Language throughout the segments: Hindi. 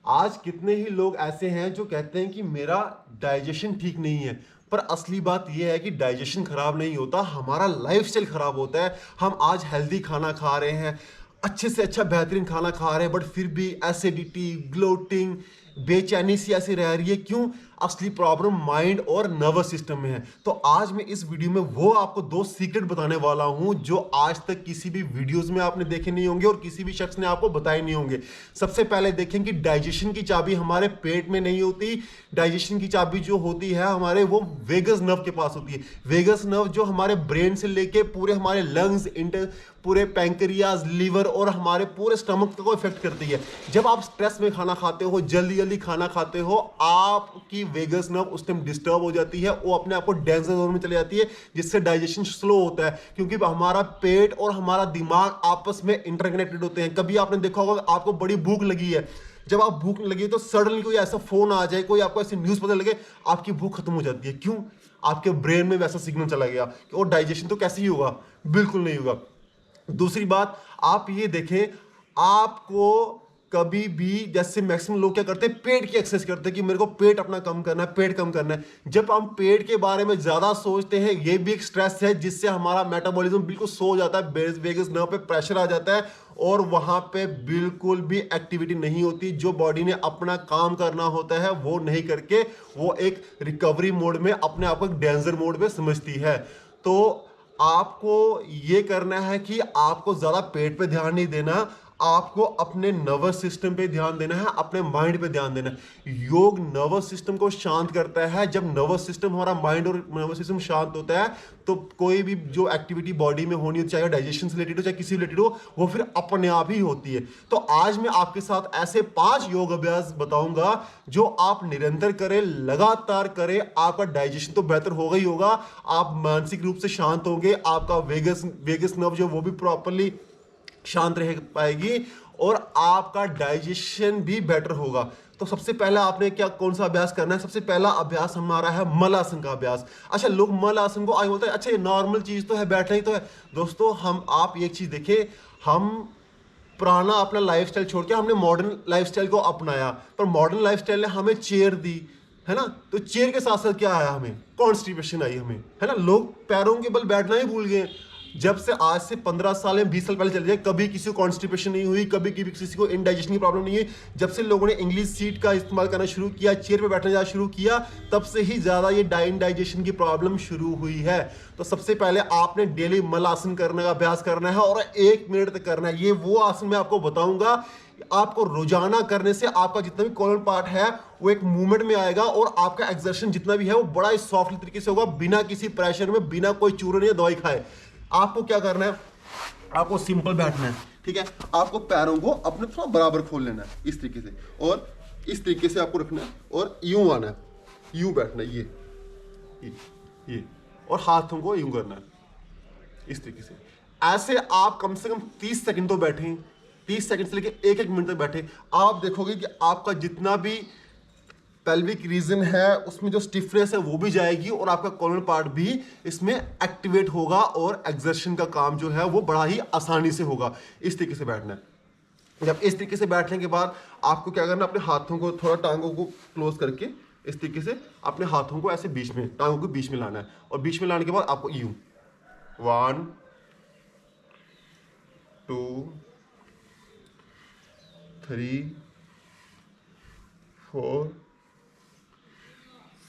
आज कितने ही लोग ऐसे हैं जो कहते हैं कि मेरा डाइजेशन ठीक नहीं है, पर असली बात यह है कि डाइजेशन खराब नहीं होता, हमारा लाइफस्टाइल खराब होता है। हम आज हेल्दी खाना खा रहे हैं, अच्छे से अच्छा बेहतरीन खाना खा रहे हैं, बट फिर भी एसिडिटी, ग्लोटिंग, बेचैनी सी ऐसी रह रही है। क्यों? असली प्रॉब्लम माइंड और नर्वस सिस्टम में है। तो आज मैं इस वीडियो में वो आपको दो सीक्रेट बताने वाला हूं जो आज तक किसी भी वीडियोस में आपने देखे नहीं होंगे और किसी भी शख्स ने आपको बताए नहीं होंगे। सबसे पहले देखें कि डाइजेशन की चाबी हमारे पेट में नहीं होती। डाइजेशन की चाबी जो होती है हमारे वो वेगस नर्व के पास होती है। वेगस नर्व जो हमारे ब्रेन से लेके पूरे हमारे लंग्स, पूरे पैंक्रियाज, लीवर और हमारे पूरे स्टमक को इफेक्ट करती है। जब आप स्ट्रेस में खाना खाते हो, जल्दी जल्दी खाना खाते हो, आपकी वेगस नर्व उस टाइम डिस्टर्ब हो जाती है, वो अपने आप को डेंजर जोन में चली जाती है, जिससे डाइजेशन स्लो होता है। क्योंकि हमारा पेट और हमारा दिमाग आपस में इंटरकनेक्टेड होते हैं। कभी आपने देखा होगा आपको बड़ी भूख लगी है, जब आप भूख लगी तो सडनली कोई ऐसा फोन आ जाए, कोई आपको ऐसी न्यूज पता लगे, आपकी भूख खत्म हो जाती है। क्यों? आपके ब्रेन में वैसा सिग्नल चला गया कि और डाइजेशन तो कैसे ही होगा, बिल्कुल नहीं होगा। दूसरी बात, आप ये देखें, आपको कभी भी, जैसे मैक्सिमम लोग क्या करते हैं, पेट की एक्सरसाइज करते हैं कि मेरे को पेट अपना कम करना है, पेट कम करना है। जब हम पेट के बारे में ज्यादा सोचते हैं, ये भी एक स्ट्रेस है जिससे हमारा मेटाबॉलिज्म बिल्कुल सो जाता है, वेगस नर्व पे प्रेशर आ जाता है और वहां पे बिल्कुल भी एक्टिविटी नहीं होती। जो बॉडी ने अपना काम करना होता है वो नहीं करके वो एक रिकवरी मोड में अपने आप को एक डेंजर मोड में समझती है। तो आपको ये करना है कि आपको ज्यादा पेट पे ध्यान नहीं देना, आपको अपने नर्वस सिस्टम पे ध्यान देना है, अपने माइंड पे ध्यान देना है। योग नर्वस सिस्टम को शांत करता है। जब नर्वस सिस्टम, हमारा माइंड और नर्वस सिस्टम शांत होता है तो कोई भी जो एक्टिविटी बॉडी में होनी हो, चाहे डाइजेशन से रिलेटेड हो चाहे किसी रिलेटेड हो, वो फिर अपने आप ही होती है। तो आज मैं आपके साथ ऐसे 5 योग अभ्यास बताऊंगा जो आप निरंतर करें, लगातार करें, आपका डाइजेशन तो बेहतर होगा ही होगा, आप मानसिक रूप से शांत होंगे, आपका वेगस नर्व जो वो भी प्रॉपरली शांत रह पाएगी और आपका डाइजेशन भी बेटर होगा। तो सबसे पहला आपने क्या, कौन सा अभ्यास करना है? सबसे पहला अभ्यास हमारा है मलासन का अभ्यास। अच्छा, लोग मलासन को आज बोलते हैं अच्छा ये नॉर्मल चीज तो है, बैठना ही तो है। दोस्तों, हम आप एक चीज देखें, हम पुराना अपना लाइफस्टाइल छोड़ के हमने मॉडर्न लाइफस्टाइल को अपनाया, पर मॉडर्न लाइफस्टाइल ने हमें चेयर दी, है ना? तो चेयर के साथ साथ क्या आया? हमें कॉन्स्टिपेशन आई, हमें, है ना? लोग पैरों के बल बैठना ही भूल गए। जब से आज से 15 साल या 20 साल पहले चले जाए, कभी किसी को कॉन्स्टिपेशन नहीं हुई, कभी किसी को इंडाइजेशन की प्रॉब्लम नहीं हुई। जब से लोगों ने इंग्लिश सीट का इस्तेमाल करना शुरू किया, चेयर पे बैठना शुरू किया, तब से ही ज्यादा ये डाइजेशन की प्रॉब्लम शुरू हुई है। तो सबसे पहले आपने डेली मलासन करने का अभ्यास करना है और 1 मिनट तक करना है। ये वो आसन मैं आपको बताऊंगा, आपको रोजाना करने से आपका जितना भी कॉलर पार्ट है वो एक मूवमेंट में आएगा और आपका एक्सर्शन जितना भी है वो बड़ा ही सॉफ्टली तरीके से होगा, बिना किसी प्रेशर में, बिना कोई चूरन या दवाई खाए। आपको क्या करना है? आपको सिंपल बैठना है, ठीक है? आपको पैरों को अपने थोड़ा बराबर खोल लेना है इस तरीके से, और इस तरीके से आपको रखना है और यूं आना है, यूं बैठना है, ये और हाथों को यूं करना है इस तरीके से। ऐसे आप कम से कम 30 सेकंड तो बैठें, 30 सेकंड से लेकर 1-1 मिनट तक बैठे। आप देखोगे कि आपका जितना भी पेल्विक रीजन है उसमें जो स्टिफनेस है वो भी जाएगी और आपका कॉलर पार्ट भी इसमें एक्टिवेट होगा और एक्सर्शन का काम जो है वो बड़ा ही आसानी से होगा। इस तरीके से बैठना है। जब इस तरीके से बैठने के बाद आपको क्या करना है, अपने हाथों को थोड़ा, टांगों को क्लोज करके इस तरीके से अपने हाथों को ऐसे बीच में, टांगों को बीच में लाना है और बीच में लाने के बाद आपको यूं 1 2 3 4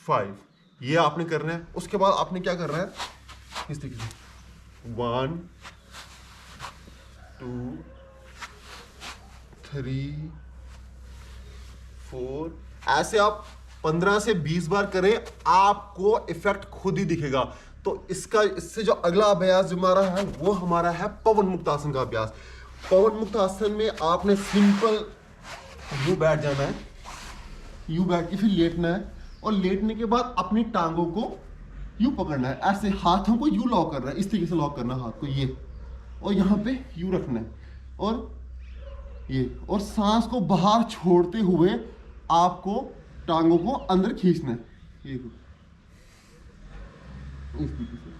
5, ये आपने करना है। उसके बाद आपने क्या करना है, इस तरीके से 1 2 3 4, ऐसे आप 15 से 20 बार करें, आपको इफेक्ट खुद ही दिखेगा। तो इससे जो अगला अभ्यास जो हमारा है वो हमारा है पवन मुक्त आसन का अभ्यास। पवन मुक्त आसन में आपने सिंपल यूं बैठ जाना है, यूं बैठ के फिर लेटना है और लेटने के बाद अपनी टांगों को यूं पकड़ना है, ऐसे हाथों को यूं लॉक करना है, इस तरीके से लॉक करना है हाथ को, ये, और यहाँ पे यूं रखना है और ये, और सांस को बाहर छोड़ते हुए आपको टांगों को अंदर खींचना है, ये इस तरीके से।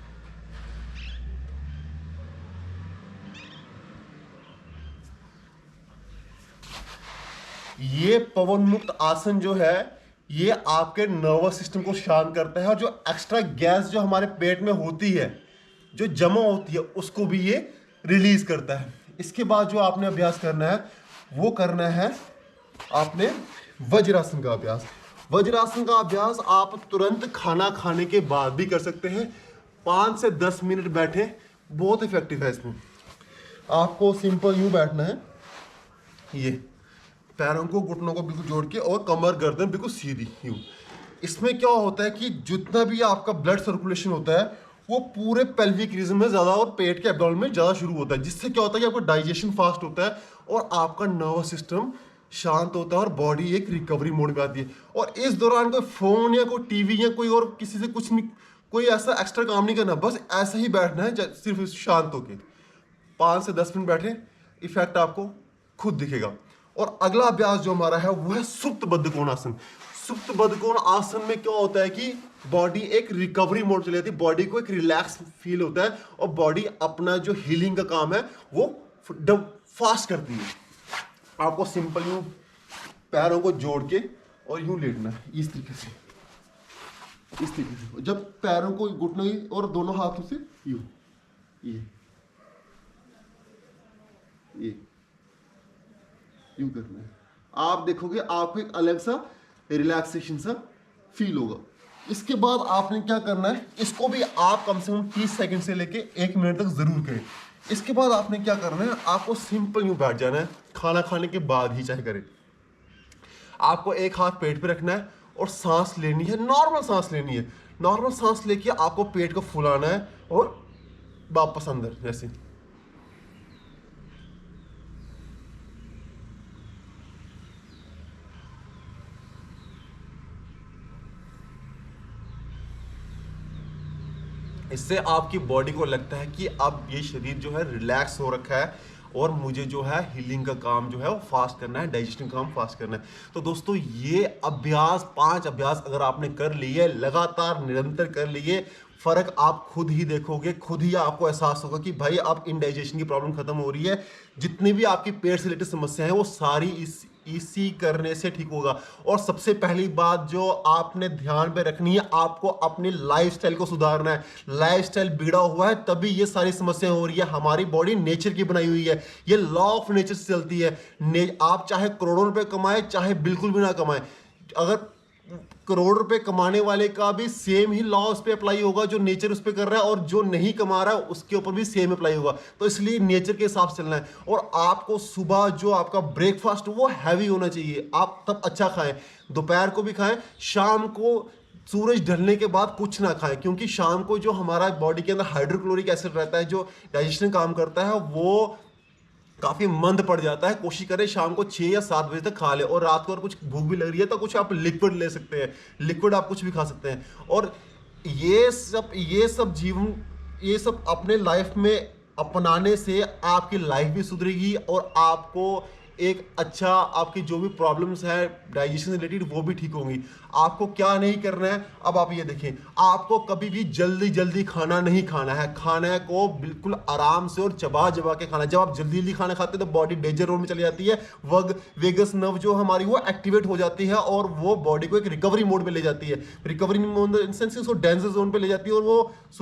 ये पवन मुक्त आसन जो है ये आपके नर्वस सिस्टम को शांत करता है, और जो एक्स्ट्रा गैस जो हमारे पेट में होती है, जो जमा होती है, उसको भी ये रिलीज करता है। इसके बाद जो आपने अभ्यास करना है वो करना है आपने वज्रासन का अभ्यास। वज्रासन का अभ्यास आप तुरंत खाना खाने के बाद भी कर सकते हैं। 5 से 10 मिनट बैठे, बहुत इफेक्टिव है। इसमें आपको सिंपल यूं बैठना है, ये पैरों को घुटनों को बिल्कुल जोड़ के, और कमर गर्दन बिल्कुल सीधी यूं। इसमें क्या होता है कि जितना भी आपका ब्लड सर्कुलेशन होता है वो पूरे पेल्विक रीजन में ज़्यादा और पेट के एब्डोमेन में ज़्यादा शुरू होता है, जिससे क्या होता है कि आपका डाइजेशन फास्ट होता है और आपका नर्वस सिस्टम शांत होता है और बॉडी एक रिकवरी मोड में आती है। और इस दौरान कोई फ़ोन या कोई टीवी या कोई और किसी से कुछ नहीं, कोई ऐसा एक्स्ट्रा काम नहीं करना, बस ऐसा ही बैठना है सिर्फ शांत होके। 5 से 10 मिनट बैठे, इफेक्ट आपको खुद दिखेगा। और अगला अभ्यास जो हमारा है वो है सुप्त बद्धकोण आसन। सुप्त बद्धकोण आसन में क्या होता है कि बॉडी एक रिकवरी मोड चली जाती है, बॉडी को एक रिलैक्स फील होता है और बॉडी अपना जो हीलिंग का काम है वो फास्ट करती है। आपको सिंपल यूं पैरों को जोड़ के और यूं लेटना है, इस तरीके से, इस तरीके से। जब पैरों को घुटने और दोनों हाथों से यूं, ये यूं करना है। आप देखोगे आपको एक अलग सा रिलैक्सेशन सा फील होगा। इसके बाद आपने क्या करना है, इसको भी आप कम से कम 30 सेकंड से लेके 1 मिनट तक जरूर करें। इसके बाद आपने क्या करना है, आपको सिंपल यूं बैठ जाना है, खाना खाने के बाद ही चाहे करें। आपको एक हाथ पेट पे रखना है और सांस लेनी है, नॉर्मल सांस लेनी है। नॉर्मल सांस लेके आपको पेट को फुलाना है और वापस अंदर जैसे। इससे आपकी बॉडी को लगता है कि अब ये शरीर जो है रिलैक्स हो रखा है और मुझे जो है हीलिंग का काम जो है वो फास्ट करना है, डाइजेशन का काम फास्ट करना है। तो दोस्तों ये अभ्यास 5 अभ्यास अगर आपने कर लिए, लगातार निरंतर कर लिए, फर्क आप खुद ही देखोगे, खुद ही आपको एहसास होगा कि भाई आप इंडाइजेशन की प्रॉब्लम खत्म हो रही है। जितनी भी आपकी पेट से रिलेटेड समस्या है वो सारी इसी करने से ठीक होगा। और सबसे पहली बात जो आपने ध्यान पे रखनी है, आपको अपनी लाइफस्टाइल को सुधारना है। लाइफस्टाइल बिगड़ा हुआ है तभी ये सारी समस्याएं हो रही है। हमारी बॉडी नेचर की बनाई हुई है, ये लॉ ऑफ नेचर से चलती है। आप चाहे करोड़ों रुपए कमाए चाहे बिल्कुल भी ना कमाए, अगर करोड़ रुपए कमाने वाले का भी सेम ही लॉ उस पर अप्लाई होगा जो नेचर उस पर कर रहा है, और जो नहीं कमा रहा है उसके ऊपर भी सेम अप्लाई होगा। तो इसलिए नेचर के हिसाब से चलना है। और आपको सुबह जो आपका ब्रेकफास्ट वो हैवी होना चाहिए, आप तब अच्छा खाएं, दोपहर को भी खाएं, शाम को सूरज ढलने के बाद कुछ ना खाएं, क्योंकि शाम को जो हमारा बॉडी के अंदर हाइड्रोक्लोरिक एसिड रहता है जो डाइजेशन काम करता है वो काफी मंद पड़ जाता है। कोशिश करें शाम को 6 या 7 बजे तक खा ले, और रात को अगर कुछ भूख भी लग रही है तो कुछ आप लिक्विड ले सकते हैं, लिक्विड आप कुछ भी खा सकते हैं। और ये सब अपने लाइफ में अपनाने से आपकी लाइफ भी सुधरेगी और आपको एक अच्छा, आपकी जो भी प्रॉब्लम्स है डाइजेशन रिलेटेड वो भी ठीक होंगी। आपको क्या नहीं करना है, अब आप ये देखें, आपको कभी भी जल्दी जल्दी खाना नहीं खाना है। खाने को बिल्कुल आराम से और चबा चबा के खाना है। जब आप जल्दी जल्दी खाना खाते हैं तो बॉडी डेंजर जोन में चली जाती है, वेगस नर्व जो हमारी वो एक्टिवेट हो जाती है और वो बॉडी को एक रिकवरी मोड में ले जाती है। रिकवरी मोड इन सेंस उसको डेंजर जोन पे ले जाती है और वो